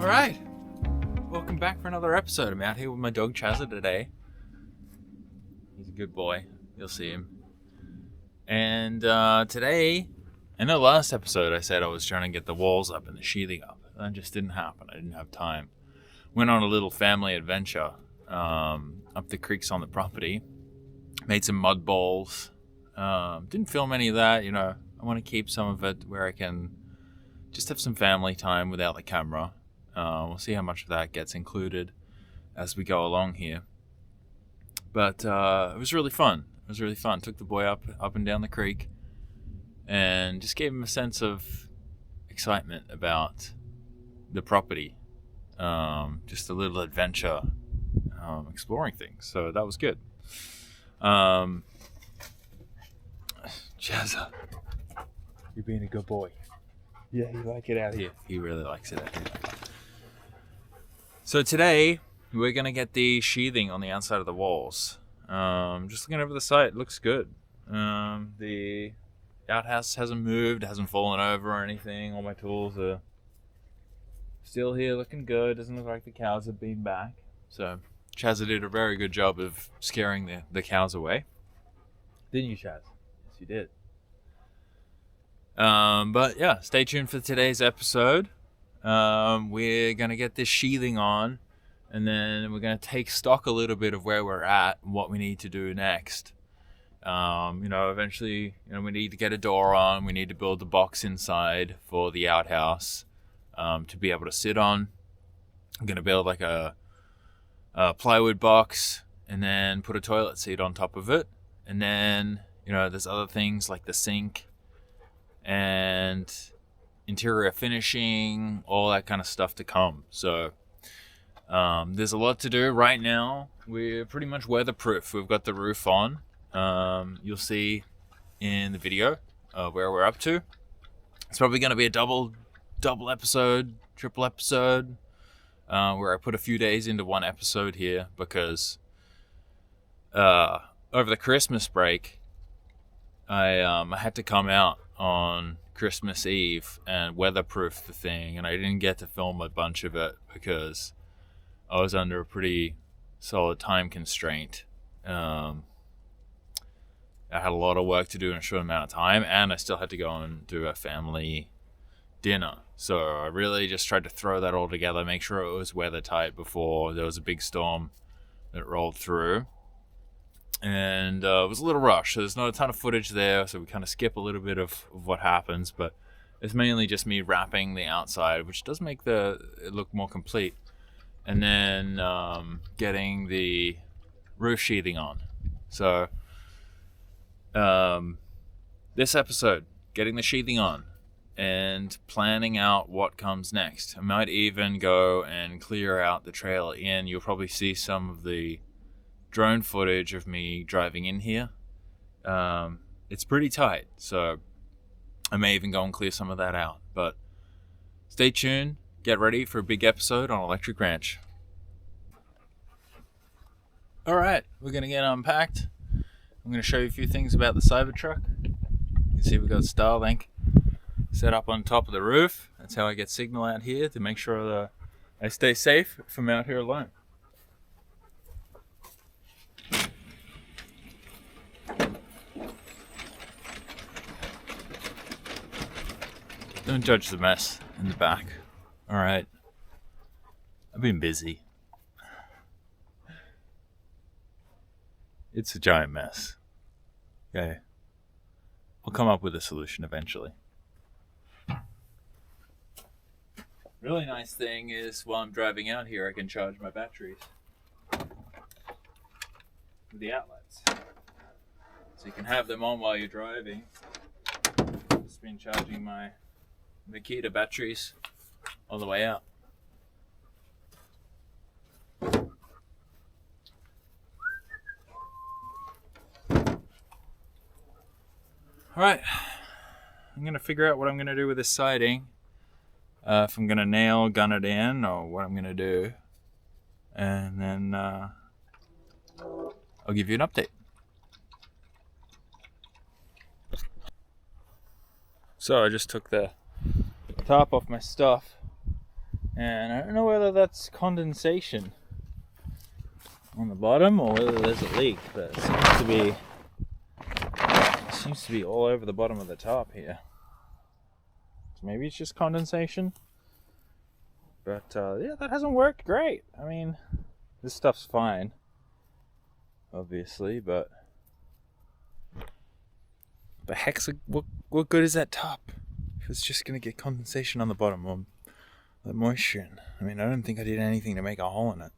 Alright, welcome back for another episode. I'm out here with my dog Chazza today. He's a good boy, you'll see him. And today, in the last episode I said I was trying to get the walls up and the sheathing up. That just didn't happen, I didn't have time. Went on a little family adventure up the creeks on the property. Made some mud balls. Didn't film any of that, you know. I want to keep some of it where I can just have some family time without the camera. We'll see how much of that gets included as we go along here. But it was really fun. Took the boy up and down the creek and just gave him a sense of excitement about the property. Just a little adventure, exploring things. So that was good. Chazza, you're being a good boy. Yeah, you like it out here. He really likes it out here. So today, we're going to get the sheathing on the outside of the walls. Just looking over the site, it looks good. The outhouse hasn't moved, hasn't fallen over or anything. All my tools are still here, looking good. Doesn't look like the cows have been back. So Chazza did a very good job of scaring the cows away. Didn't you, Chaz? Yes, you did. But yeah, stay tuned for today's episode. We're going to get this sheathing on, and then we're going to take stock a little bit of where we're at and what we need to do next. Eventually, we need to get a door on. We need to build the box inside for the outhouse, to be able to sit on. I'm going to build like a plywood box and then put a toilet seat on top of it. And then, there's other things like the sink and interior finishing, all that kind of stuff to come. So there's a lot to do right now. We're pretty much weatherproof. We've got the roof on. You'll see in the video where we're up to. It's probably going to be a double episode, triple episode, where I put a few days into one episode here because over the Christmas break I had to come out on Christmas Eve and weatherproof the thing, and I didn't get to film a bunch of it because I was under a pretty solid time constraint. I had a lot of work to do in a short amount of time, and I still had to go and do a family dinner. So I really just tried to throw that all together, make sure it was weather tight before there was a big storm that rolled through. And it was a little rushed, so there's not a ton of footage there, so we kind of skip a little bit of what happens, but it's mainly just me wrapping the outside, which does make it look more complete, and then getting the roof sheathing on. So this episode, getting the sheathing on and planning out what comes next. I might even go and clear out the trail in. You'll probably see some of the drone footage of me driving in here. It's pretty tight, so I may even go and clear some of that out. But stay tuned, get ready for a big episode on Electric Ranch. Alright, we're going to get unpacked. I'm going to show you a few things about the Cybertruck. You can see we've got Starlink set up on top of the roof. That's how I get signal out here to make sure that I stay safe if I'm out here alone. Don't judge the mess in the back. Alright. I've been busy. It's a giant mess. Okay. I'll come up with a solution eventually. Really nice thing is while I'm driving out here, I can charge my batteries with the outlets. So you can have them on while you're driving. Just been charging my Makita batteries on the way out. Alright, I'm going to figure out what I'm going to do with this siding. If I'm going to nail gun it in or what I'm going to do. And then I'll give you an update. So I just took the top off my stuff And I don't know whether that's condensation on the bottom or whether there's a leak, but it seems to be all over the bottom of the top here. So maybe it's just condensation. But yeah, that hasn't worked great. I mean, this stuff's fine, obviously, but the heck's what good is that top if it's just gonna get condensation on the bottom or the moisture? I mean, I don't think I did anything to make a hole in it.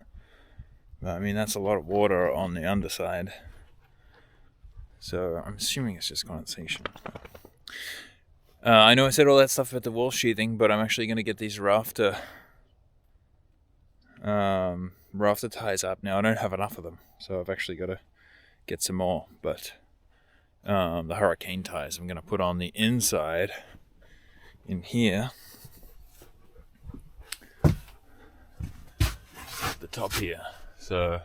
But I mean, that's a lot of water on the underside, so I'm assuming it's just condensation. I know I said all that stuff about the wall sheathing, but I'm actually gonna get these rafter ties up now. I don't have enough of them, so I've actually got to get some more. But the hurricane ties I'm going to put on the inside in here, the top here. So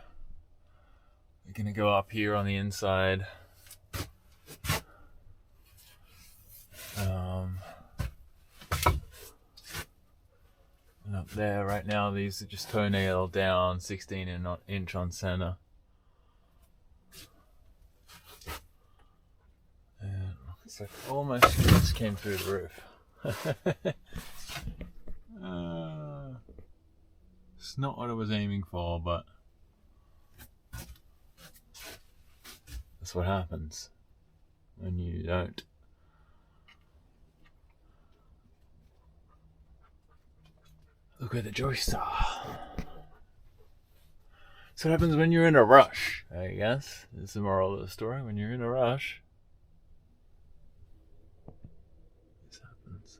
we're going to go up here on the inside. And up there right now, these are just toenail down, 16-inch on center. And it's like almost just came through the roof. It's not what I was aiming for, but that's what happens when you don't. Look where the joists are. That's what happens when you're in a rush, I guess. Is the moral of the story. When you're in a rush, this happens.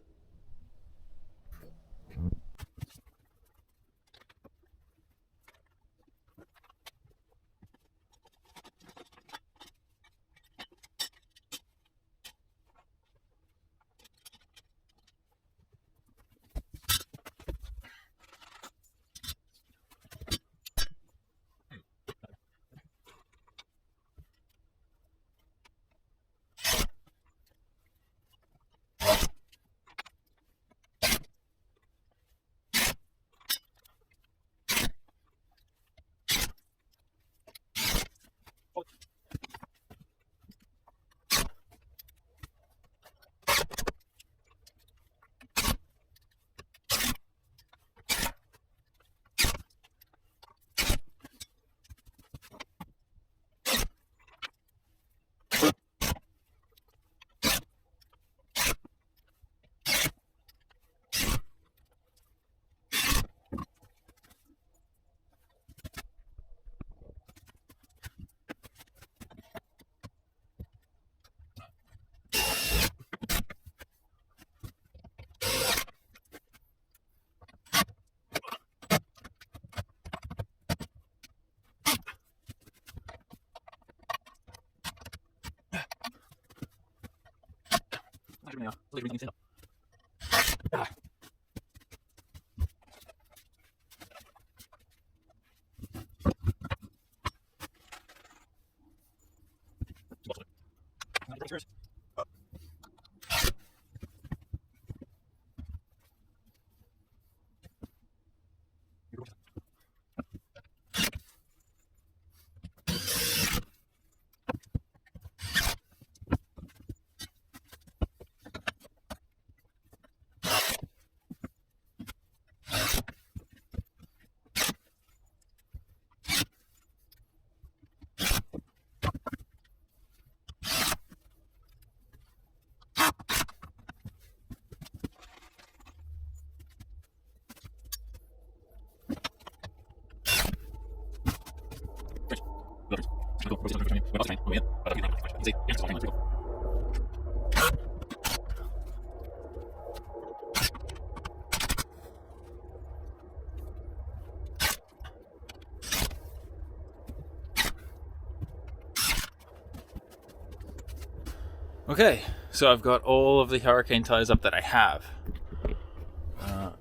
Okay, so I've got all of the hurricane ties up that I have.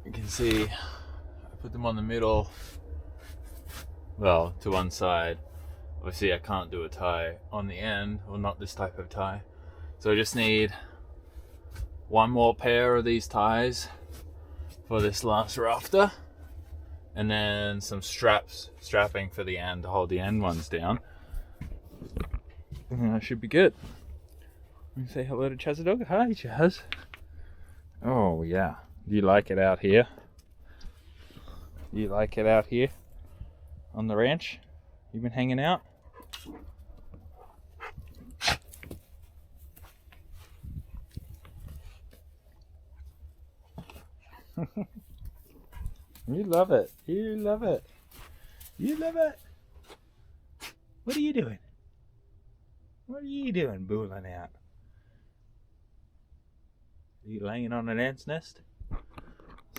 You can see I put them on the middle, well, to one side. Obviously I can't do a tie on the end, or not this type of tie. So I just need one more pair of these ties for this last rafter, and then some strapping for the end to hold the end ones down. And that should be good. Let me say hello to Chazza dog. Hi, Chaz. Oh yeah, do you like it out here? Do you like it out here on the ranch? You been hanging out? You love it. You love it. You love it. What are you doing? What are you doing, booling out? Are you laying on an ant's nest?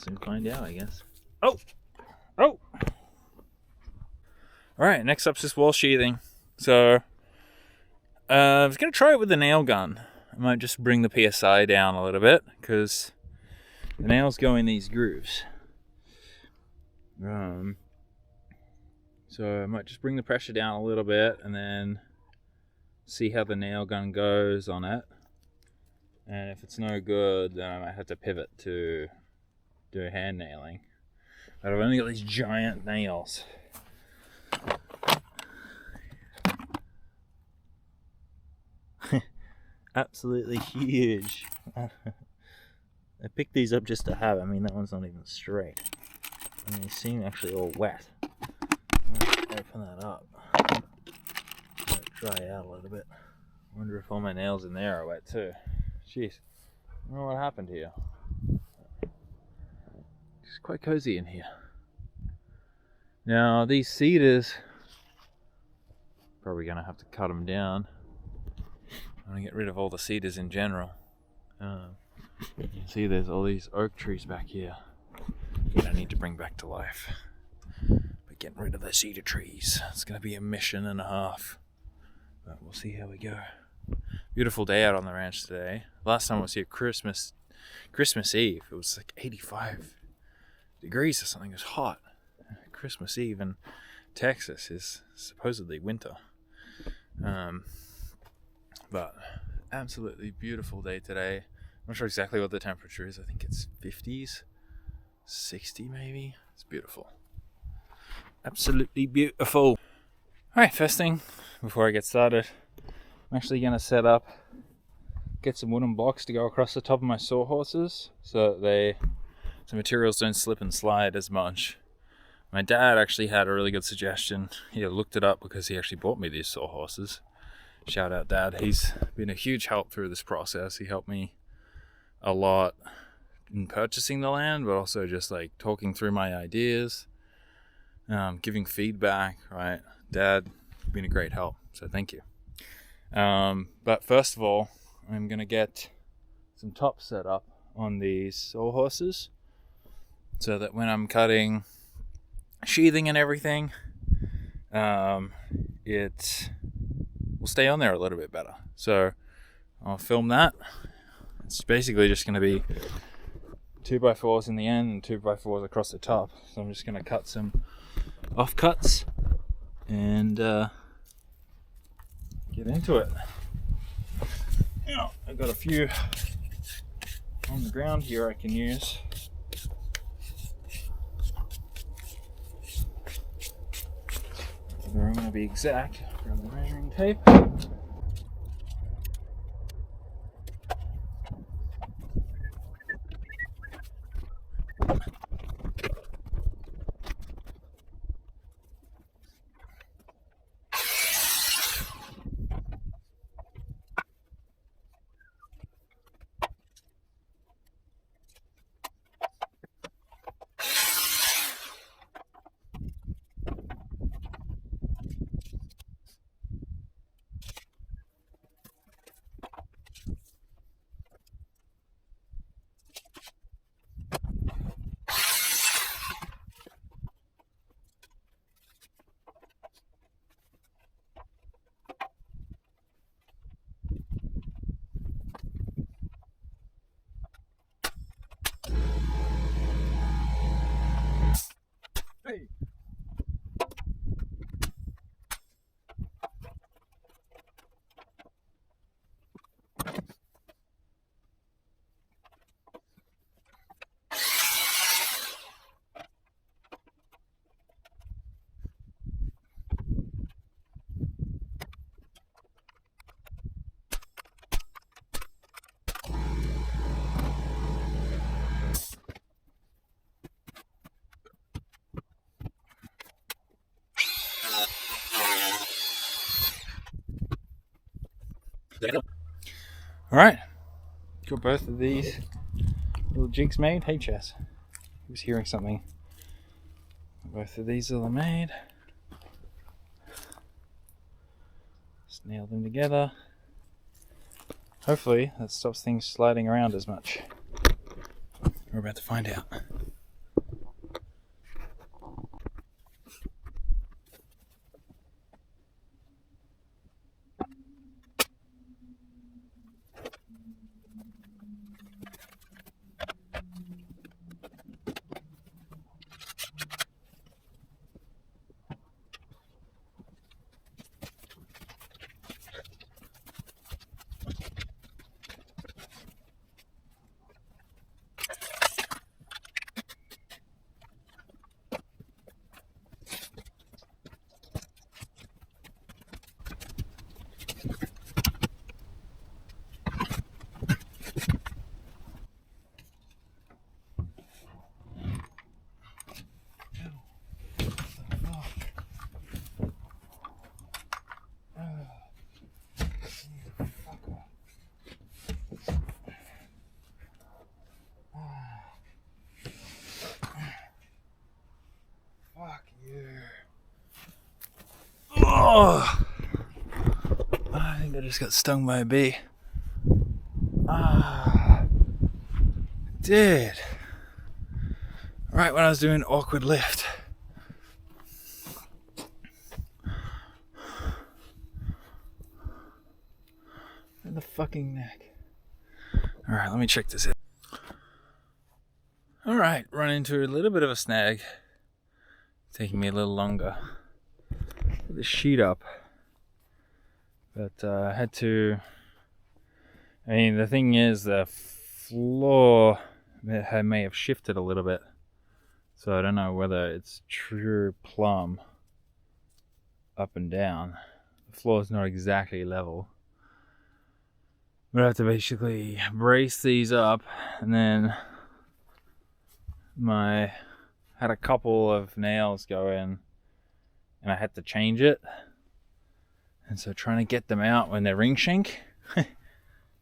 Soon find out, I guess. Oh! Oh! Alright, next up's this wall sheathing. So, I was going to try it with a nail gun. I might just bring the PSI down a little bit, because the nails go in these grooves. So I might just bring the pressure down a little bit and then see how the nail gun goes on it. And if it's no good, then I might have to pivot to do hand nailing. But I've only got these giant nails. Absolutely huge. I picked these up just to have. I mean, that one's not even straight. And they seem actually all wet. Open that up. Let it dry out a little bit. I wonder if all my nails in there are wet too. Jeez. I don't know what happened here. It's quite cozy in here. Now, these cedars, probably going to have to cut them down. I'm going to get rid of all the cedars in general. You can see there's all these oak trees back here that I need to bring back to life. But getting rid of the cedar trees, it's going to be a mission and a half. But we'll see how we go. Beautiful day out on the ranch today. Last time I was here Christmas Eve, it was like 85 degrees or something. It was hot. Christmas Eve in Texas is supposedly winter. But absolutely beautiful day today. I'm not sure exactly what the temperature is. I think it's 50s, 60 maybe. It's beautiful. Absolutely beautiful. Alright, first thing before I get started, I'm actually going to get some wooden blocks to go across the top of my sawhorses so that the materials don't slip and slide as much. My dad actually had a really good suggestion. He looked it up because he actually bought me these sawhorses. Shout out Dad. He's been a huge help through this process. He helped me a lot in purchasing the land, but also just like talking through my ideas, giving feedback, right? Dad, you've been a great help, so thank you. But first of all, I'm going to get some tops set up on these sawhorses so that when I'm cutting sheathing and everything, it will stay on there a little bit better. So I'll film that. It's basically just going to be 2x4s in the end and 2x4s across the top. So I'm just going to cut some offcuts and get into it. Now, I've got a few on the ground here I can use. I'm going to be exact. Grab the measuring tape. Alright, got both of these little jigs made. Hey Chaz, I was hearing something. Both of these are made. Just nail them together. Hopefully that stops things sliding around as much. We're about to find out. Fuck you. Oh, I think I just got stung by a bee. Did. Right when I was doing an awkward lift. In the fucking neck. Alright, let me check this out. Alright, run into a little bit of a snag. Taking me a little longer. Put the sheet up. But I had to... I mean, the thing is, the floor may have shifted a little bit. So I don't know whether it's true plumb up and down. The floor is not exactly level. But I have to basically brace these up, and then had a couple of nails go in, and I had to change it. And so trying to get them out when they're ring shank,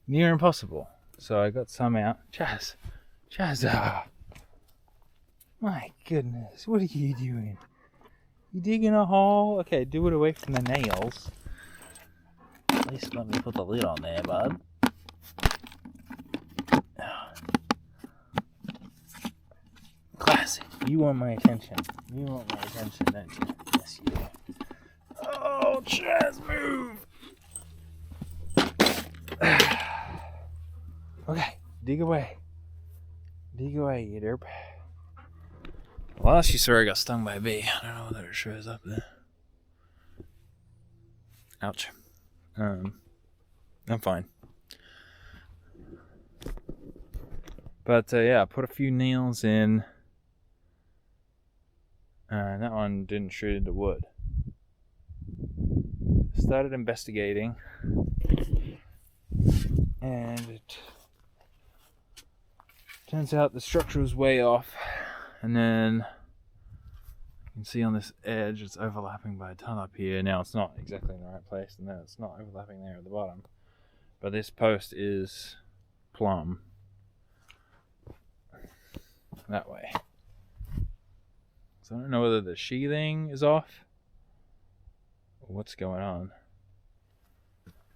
near impossible. So I got some out. Chazza! My goodness, what are you doing? You digging a hole? Okay, do it away from the nails. At least let me put the lid on there, bud. Classic. You want my attention. You want my attention, don't you? Yes, you do. Oh, Chaz, move! Okay, dig away. Dig away, you derp. Last you saw I got stung by a bee. I don't know whether it shows up there. Ouch. I'm fine. But yeah, I put a few nails in. That one didn't shoot into wood. Started investigating. And it turns out the structure was way off. And then you can see on this edge it's overlapping by a ton up here. Now it's not exactly in the right place, and then it's not overlapping there at the bottom. But this post is plumb that way. So I don't know whether the sheathing is off or what's going on.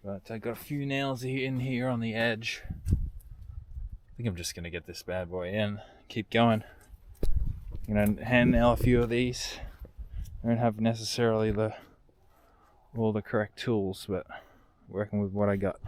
But I got a few nails in here on the edge. I think I'm just going to get this bad boy in. Keep going. I'm going to hand nail a few of these. I don't have necessarily all the correct tools, but working with what I got.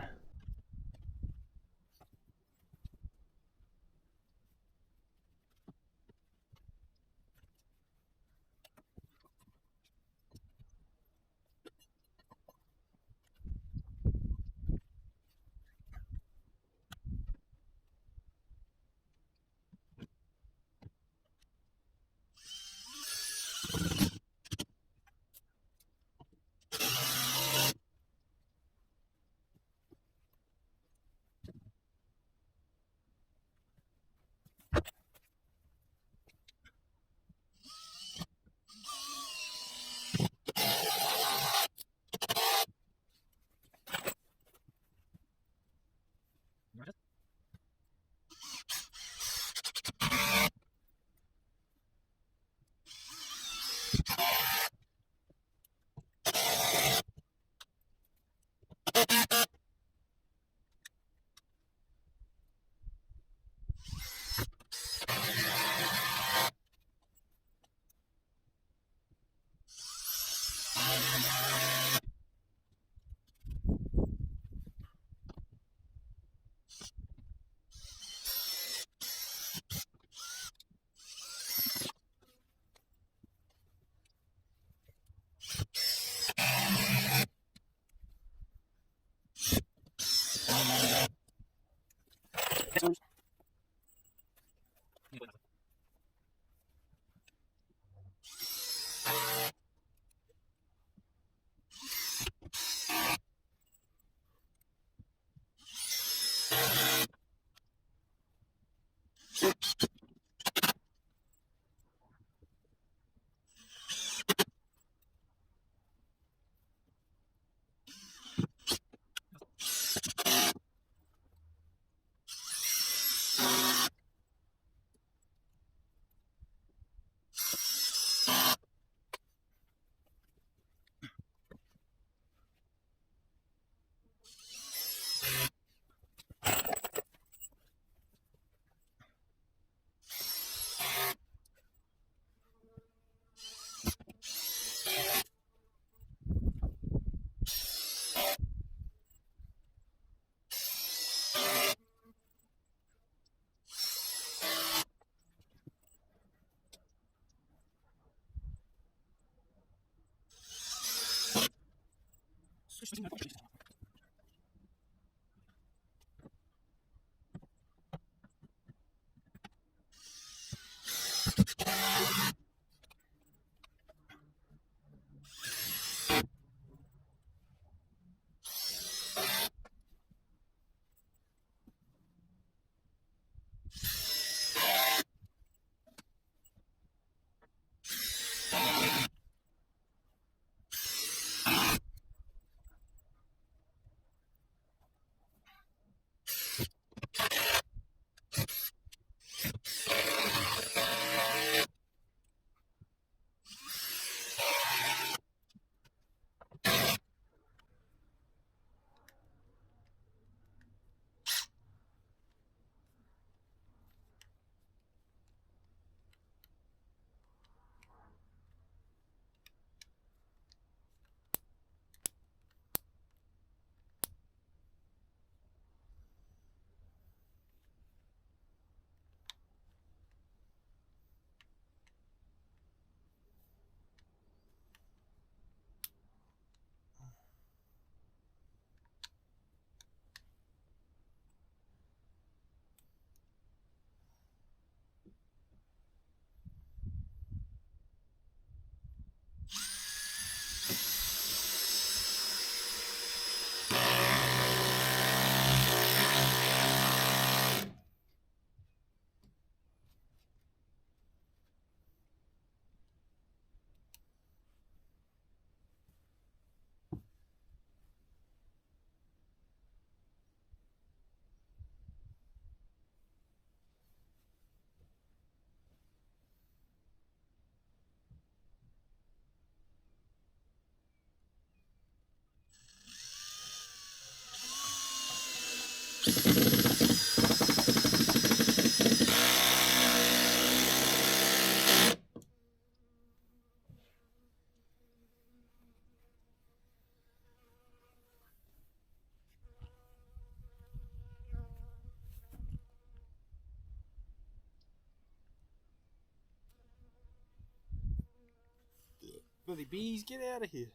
Bloody bees, get out of here.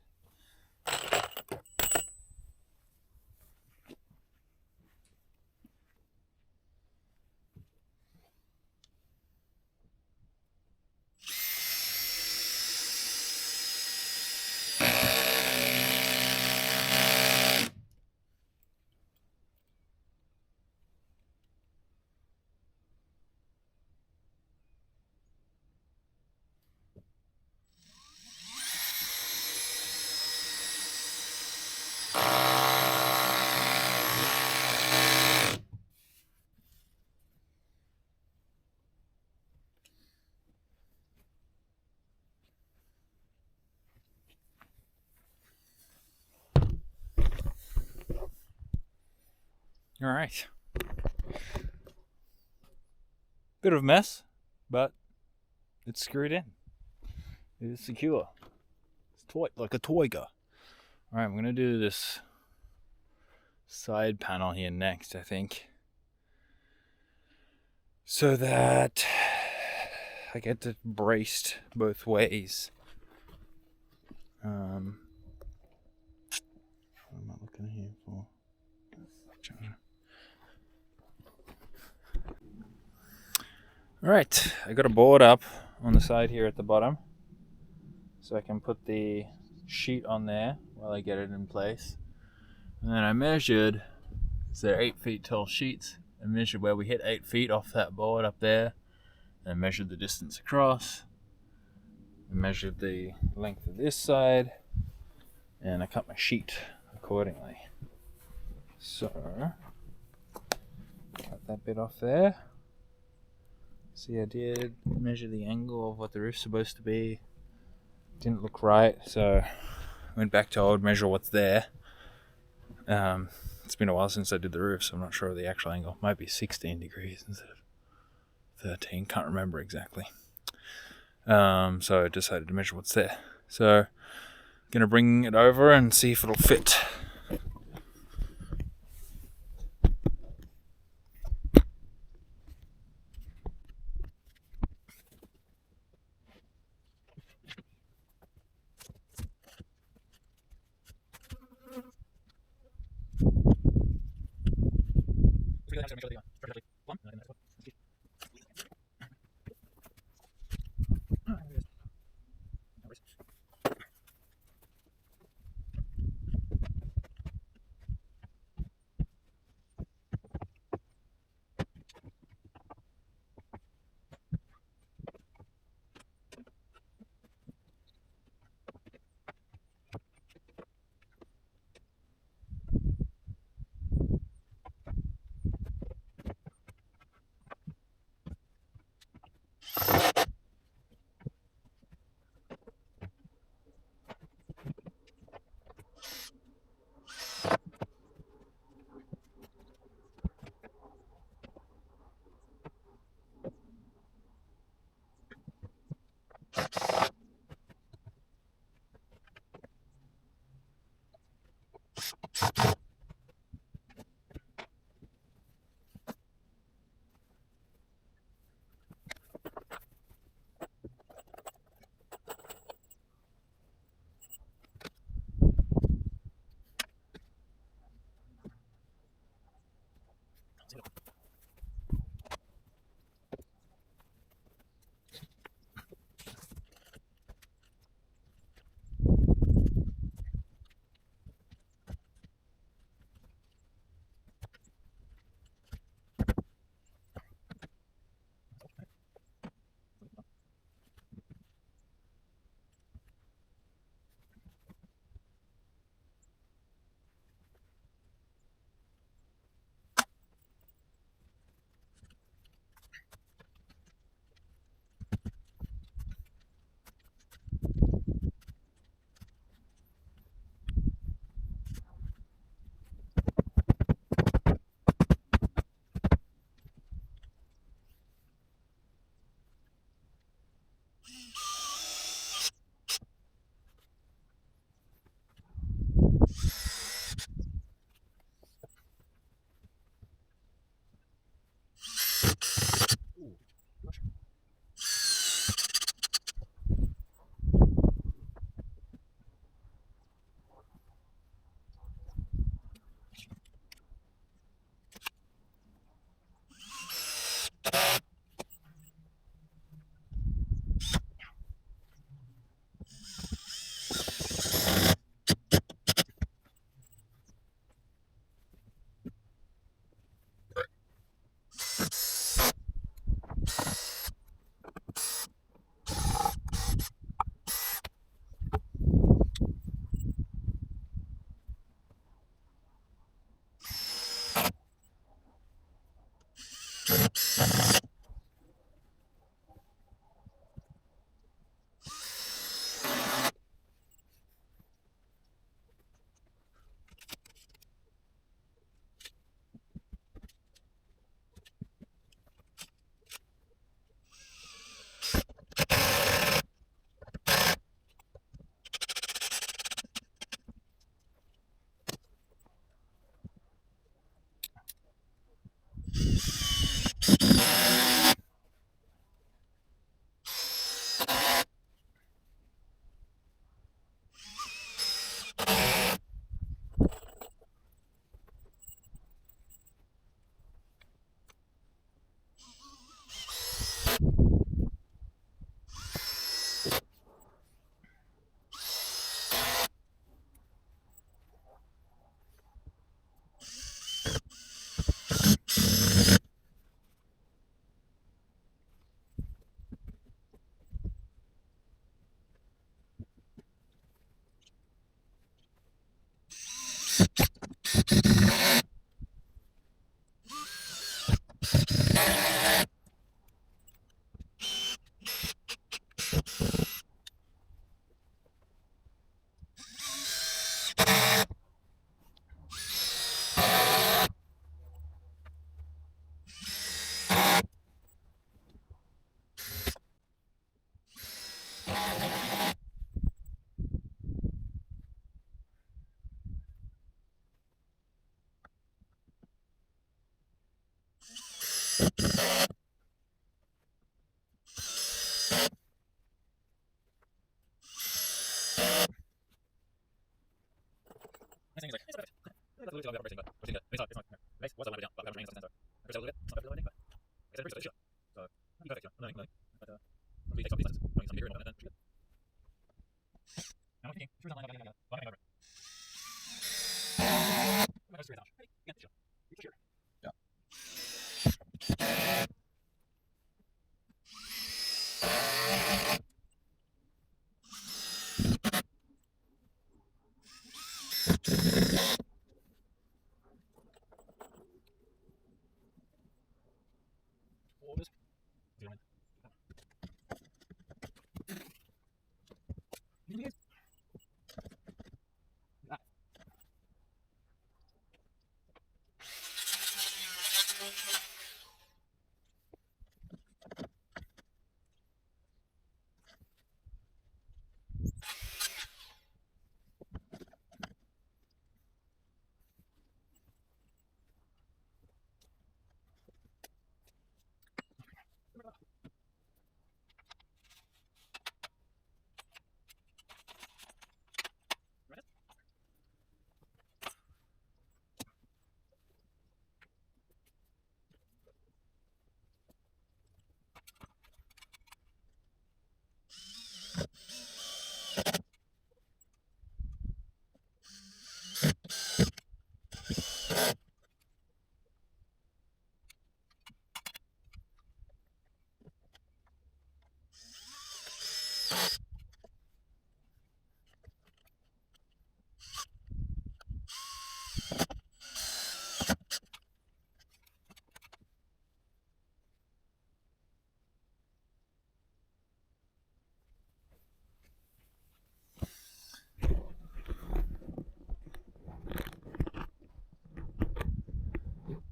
All right. Bit of a mess, but it's screwed in. It is secure. It's like a toiger. All right, I'm gonna do this side panel here next, I think, so that I get it braced both ways. What am I looking here for? Right, I got a board up on the side here at the bottom, so I can put the sheet on there while I get it in place. And then I measured, so they're 8 feet tall sheets. I measured where we hit 8 feet off that board up there, and measured the distance across. I measured the length of this side, and I cut my sheet accordingly. So, cut that bit off there. See, I did measure the angle of what the roof's supposed to be. Didn't look right, so went back to old measure what's there. It's been a while since I did the roof, so I'm not sure of the actual angle. Might be 16 degrees instead of 13. Can't remember exactly. So I decided to measure what's there. So, gonna bring it over and see if it'll fit.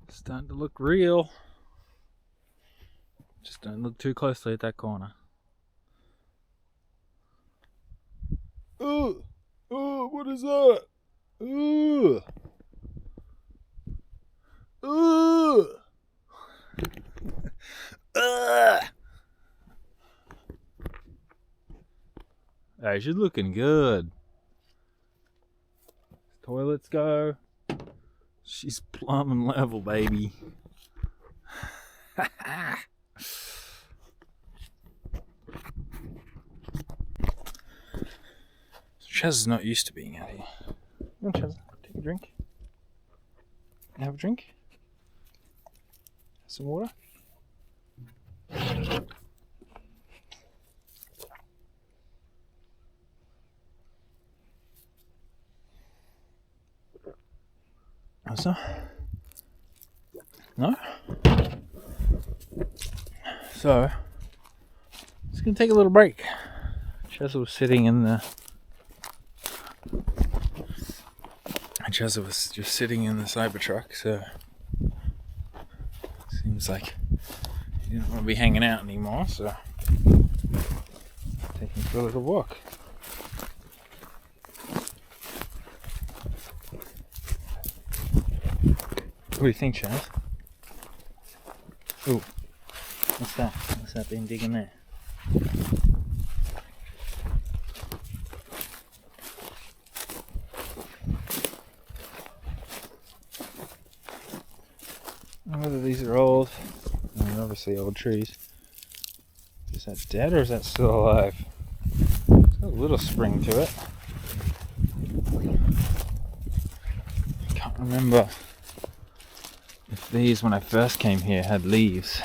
Starting to look real. Just don't look too closely at that corner. Oh, what is that? Ooh. Ooh. Hey, she's looking good. Toilets go. She's plumb and level, baby. Chazza's not used to being out here. Come on, Chazza, take a drink. Have a drink. Have some water. So, no? So, just gonna take a little break. Chazza was sitting in the... Chazza was just sitting in the Cybertruck, so... Seems like he didn't want to be hanging out anymore, so... Taking him for a little walk. What do you think, Chaz? Ooh, what's that? What's that been digging there? I don't know whether these are old. I mean, obviously old trees. Is that dead or is that still alive? It's got a little spring to it. I can't remember if these, when I first came here, had leaves.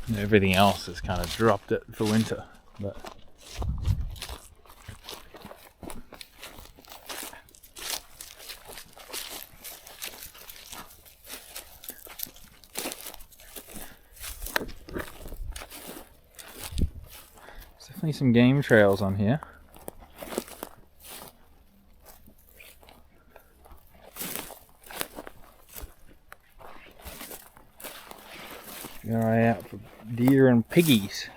And everything else has kind of dropped it for winter. But there's definitely some game trails on here. Keep an eye out for deer and piggies.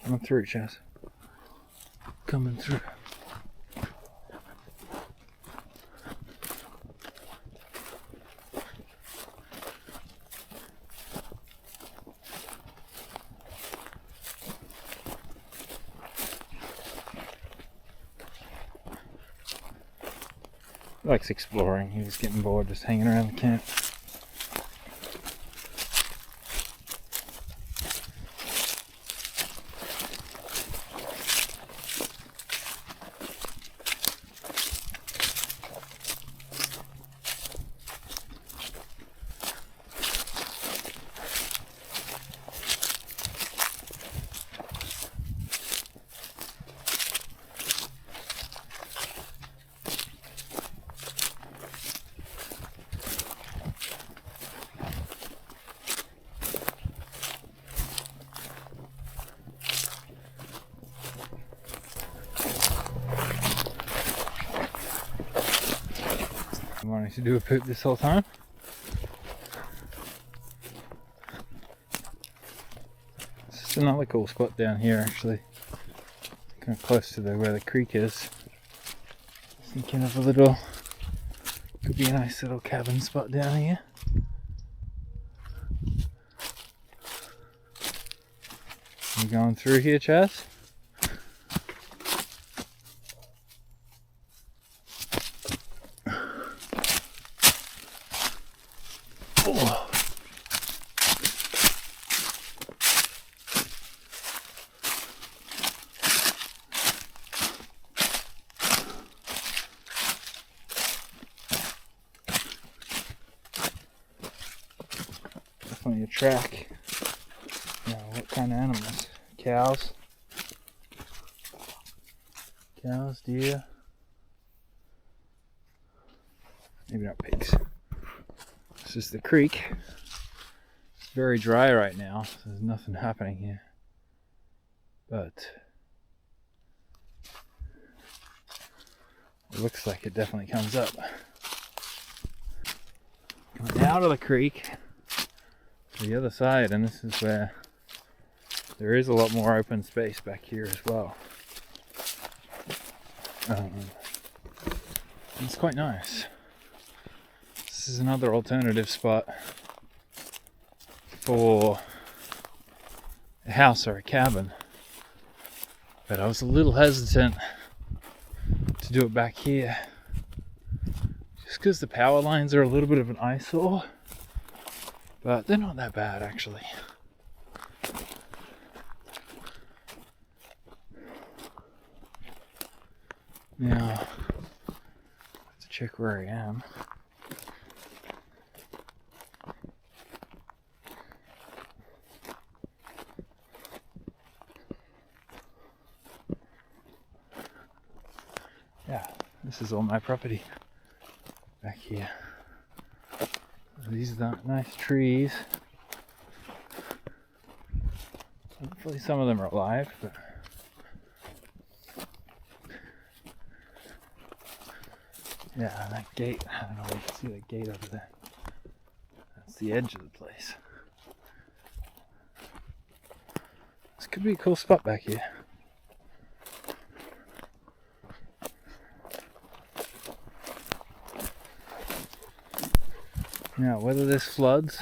Coming through, Chaz. Coming through. He likes exploring. He was getting bored just hanging around the camp. Wanting to do a poop this whole time. It's just another cool spot down here, actually. Kind of close to where the creek is. Thinking of a little, could be a nice little cabin spot down here. You going through here, Chaz? Definitely a track. Now, what kind of animals? Cows. Cows, deer. Maybe not pigs. This is the creek. It's very dry right now, so there's nothing happening here. But it looks like it definitely comes up. Coming out of the creek to the other side, and this is where there is a lot more open space back here as well. It's quite nice. This is another alternative spot for a house or a cabin, but I was a little hesitant to do it back here just because the power lines are a little bit of an eyesore, but they're not that bad actually. Now, I have to check where I am. Yeah, this is all my property back here. These are the nice trees. Hopefully some of them are alive, but yeah, that gate, I don't know if you can see that gate over there. That's the edge of the place. This could be a cool spot back here. Now, whether this floods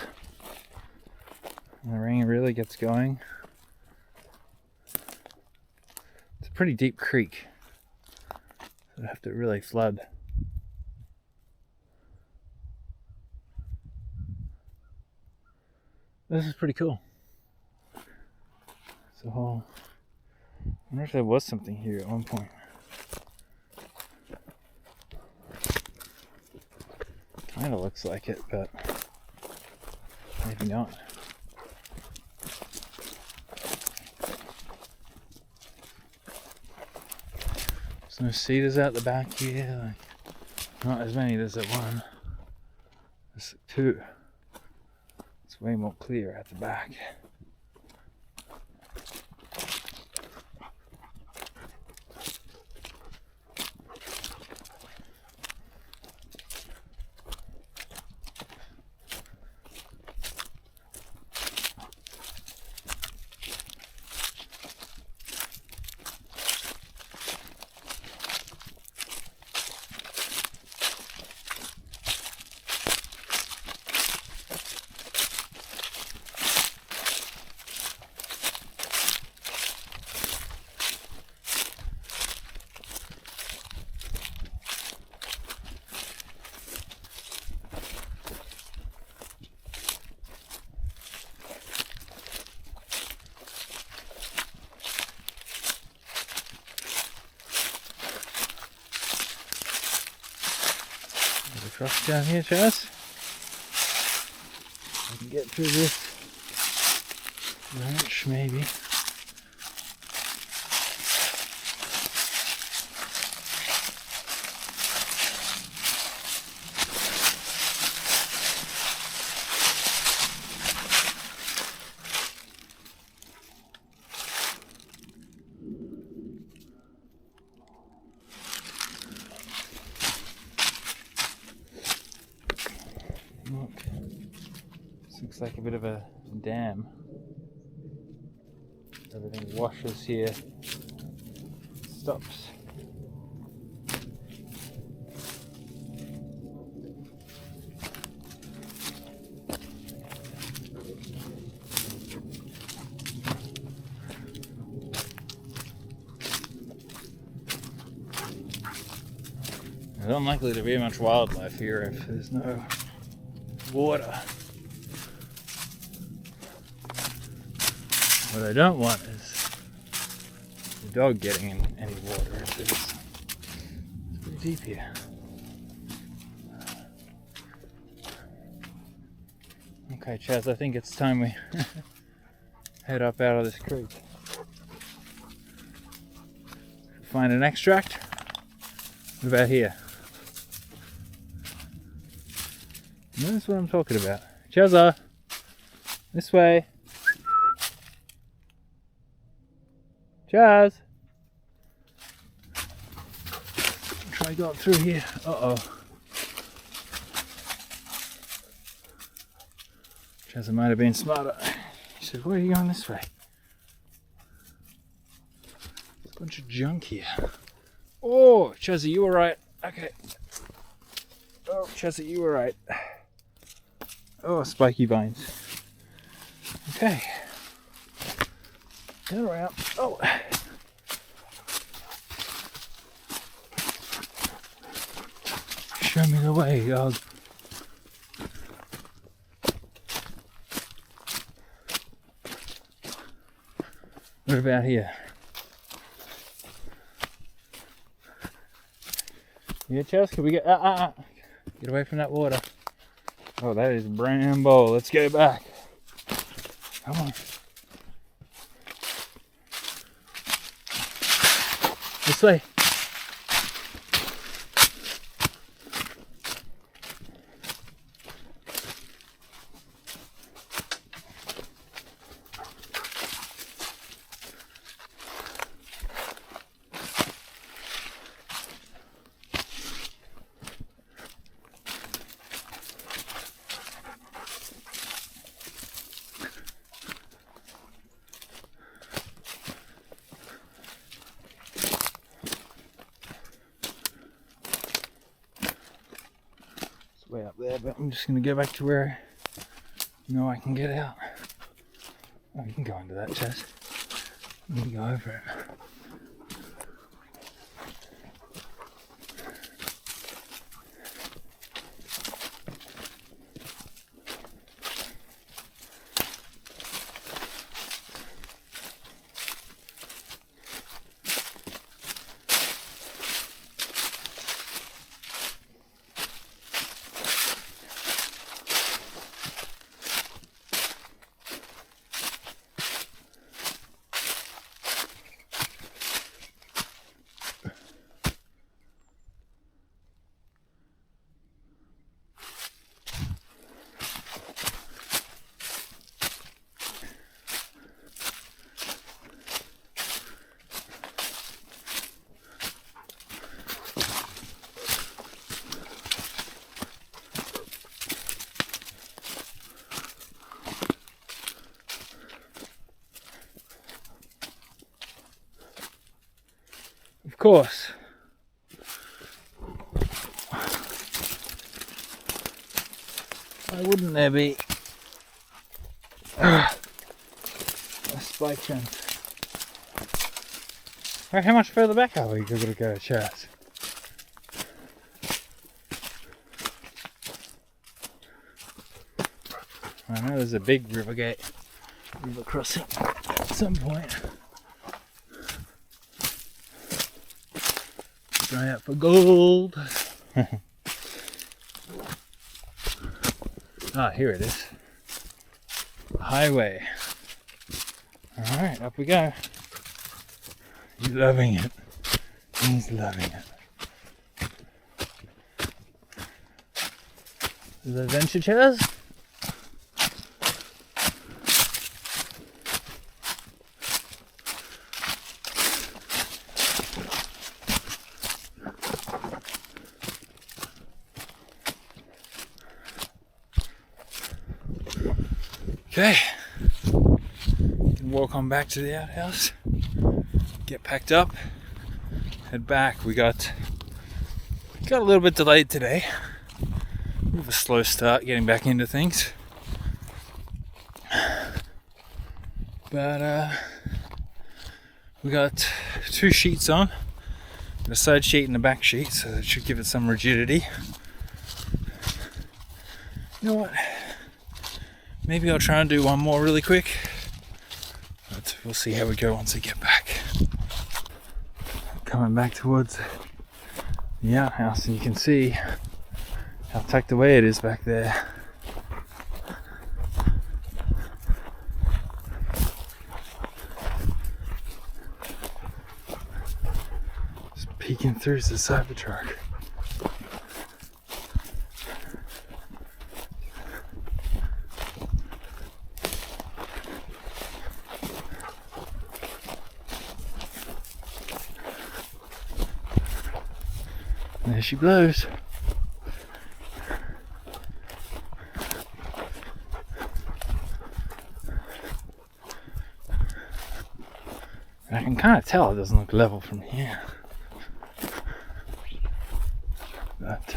and the rain really gets going, it's a pretty deep creek. So it'd have to really flood. This is pretty cool. So, I wonder if there was something here at one point. Kind of looks like it, but maybe not. There's no cedars out the back here. Like, not as many as at one. There's two. It's way more clear at the back. Trust down here, Chaz. I can get through this branch, maybe. Look, this looks like a bit of a dam. Everything washes here, stops. There's unlikely to be much wildlife here if there's no water. What I don't want is the dog getting in any water. It's pretty deep here. Okay, Chaz, I think it's time we head up out of this creek. Find an extract. What about here? That's what I'm talking about. Chazza! This way! Chaz! Try going through here. Uh-oh. Chazza might have been smarter. He said, where are you going this way? There's a bunch of junk here. Oh, Chazza, you were right. Okay. Oh, Chazza, you were right. Oh, spiky vines. Okay. Turn around. Oh. Show me the way, dog. What about here? Yeah, Chaz, can we get get away from that water? Oh, that is bramble. Let's go back. Come on. This way. Way up there, but I'm just gonna go back to where I know I can get out. Oh, you can go into that, Chaz. You can go over it. Of course. Why wouldn't there be a spike jump? Right, how much further back are we going to go, Chaz? I know there's a big river crossing at some point. Try out for gold. Ah, here it is. Highway. Alright, up we go. He's loving it. He's loving it. The adventure chairs. Okay, can walk on back to the outhouse, get packed up, head back. We got a little bit delayed today. We have a slow start getting back into things, but we got 2 sheets on, a side sheet and a back sheet, so that should give it some rigidity. You know what? Maybe I'll try and do one more really quick, but we'll see how we go once I get back. Coming back towards the outhouse, and you can see how tucked away it is back there. Just peeking through the Cybertruck. There she blows. I can kind of tell it doesn't look level from here. But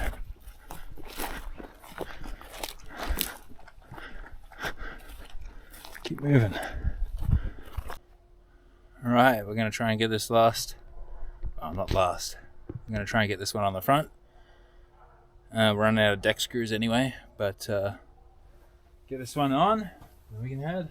keep moving. Alright, we're going to try and get this last. Oh, not last. I'm going to try and get this one on the front. We're running out of deck screws anyway, but get this one on, and we can head.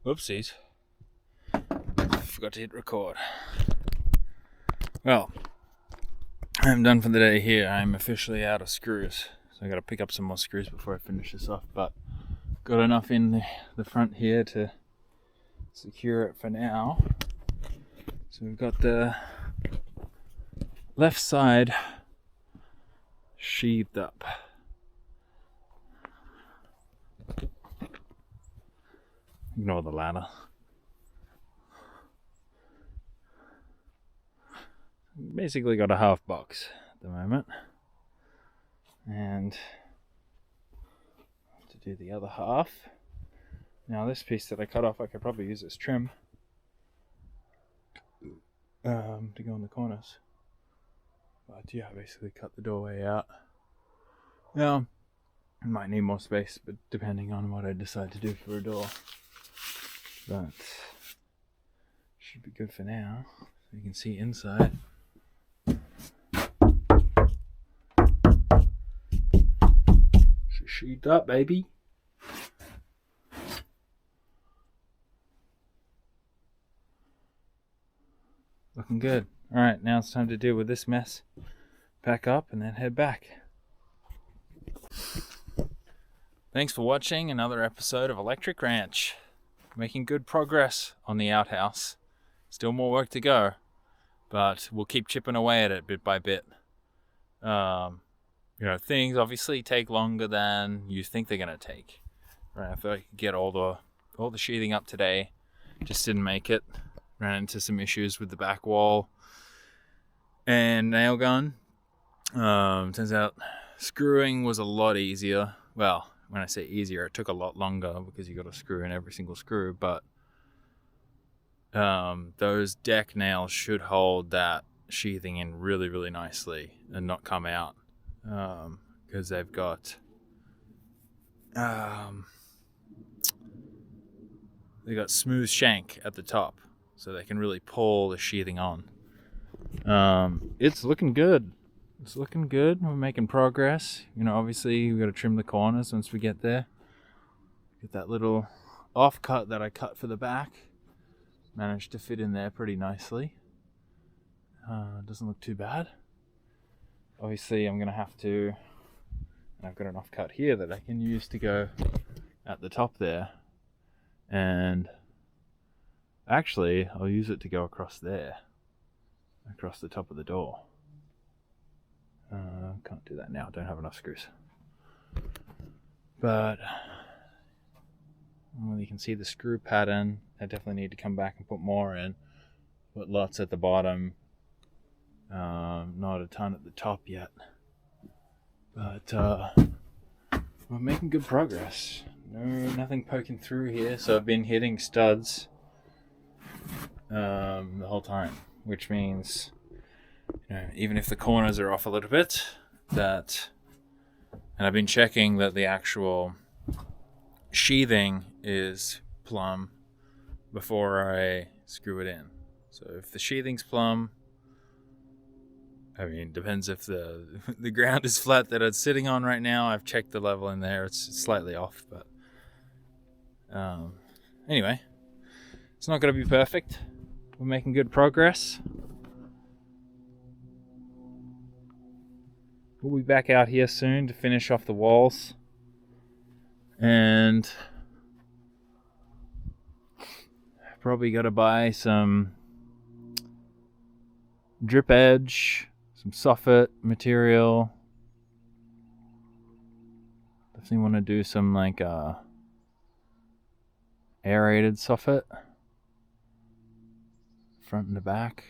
Whoopsies. Forgot to hit record. Well, I'm done for the day here. I'm officially out of screws. So I gotta pick up some more screws before I finish this off, but got enough in the front here to secure it for now. So we've got the left side sheathed up. Ignore the ladder. Basically got a half box at the moment. And to do the other half. Now this piece that I cut off, I could probably use as trim to go in the corners. But yeah, I basically cut the doorway out. Now, I might need more space, but depending on what I decide to do for a door. But should be good for now. So you can see inside. Sheathed up, baby. Looking good. Alright, now it's time to deal with this mess. Pack up and then head back. Thanks for watching another episode of Electric Ranch. Making good progress on the outhouse. Still more work to go, but we'll keep chipping away at it bit by bit. things obviously take longer than you think they're gonna take. Right, I thought I could get all the sheathing up today, just didn't make it. Ran into some issues with the back wall and nail gun. Turns out screwing was a lot easier. Well, when I say easier, it took a lot longer because you got to screw in every single screw. But those deck nails should hold that sheathing in really, really nicely and not come out, because they've got smooth shank at the top, so they can really pull the sheathing on. It's looking good. It's looking good. We're making progress. Obviously we've got to trim the corners once we get there. Get that little offcut that I cut for the back. Managed to fit in there pretty nicely. Doesn't look too bad. Obviously I'm gonna have to, and I've got an offcut here that I can use to go at the top there. And actually I'll use it to go across there, across the top of the door. Can't do that now, don't have enough screws. But well, you can see the screw pattern. I definitely need to come back and put more in. Put lots at the bottom, not a ton at the top yet. But we're making good progress. Nothing poking through here, so I've been hitting studs the whole time, which means even if the corners are off a little bit, and I've been checking that the actual sheathing is plumb before I screw it in. So if the sheathing's plumb, depends if the ground is flat that it's sitting on right now. I've checked the level in there, it's slightly off, but anyway, it's not going to be perfect. We're making good progress. We'll be back out here soon to finish off the walls. And probably got to buy some drip edge, some soffit material. Definitely want to do some aerated soffit, front and the back.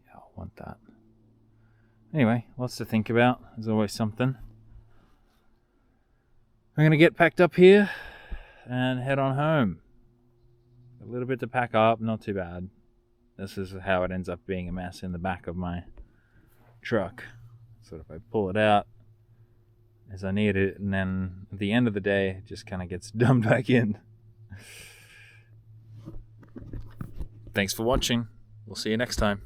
Yeah, I'll want that. Anyway, lots to think about. There's always something. I'm gonna get packed up here and head on home. A little bit to pack up, not too bad. This is how it ends up being a mess in the back of my truck. So if I pull it out as I need it, and then at the end of the day, it just kind of gets dumped back in. Thanks for watching. We'll see you next time.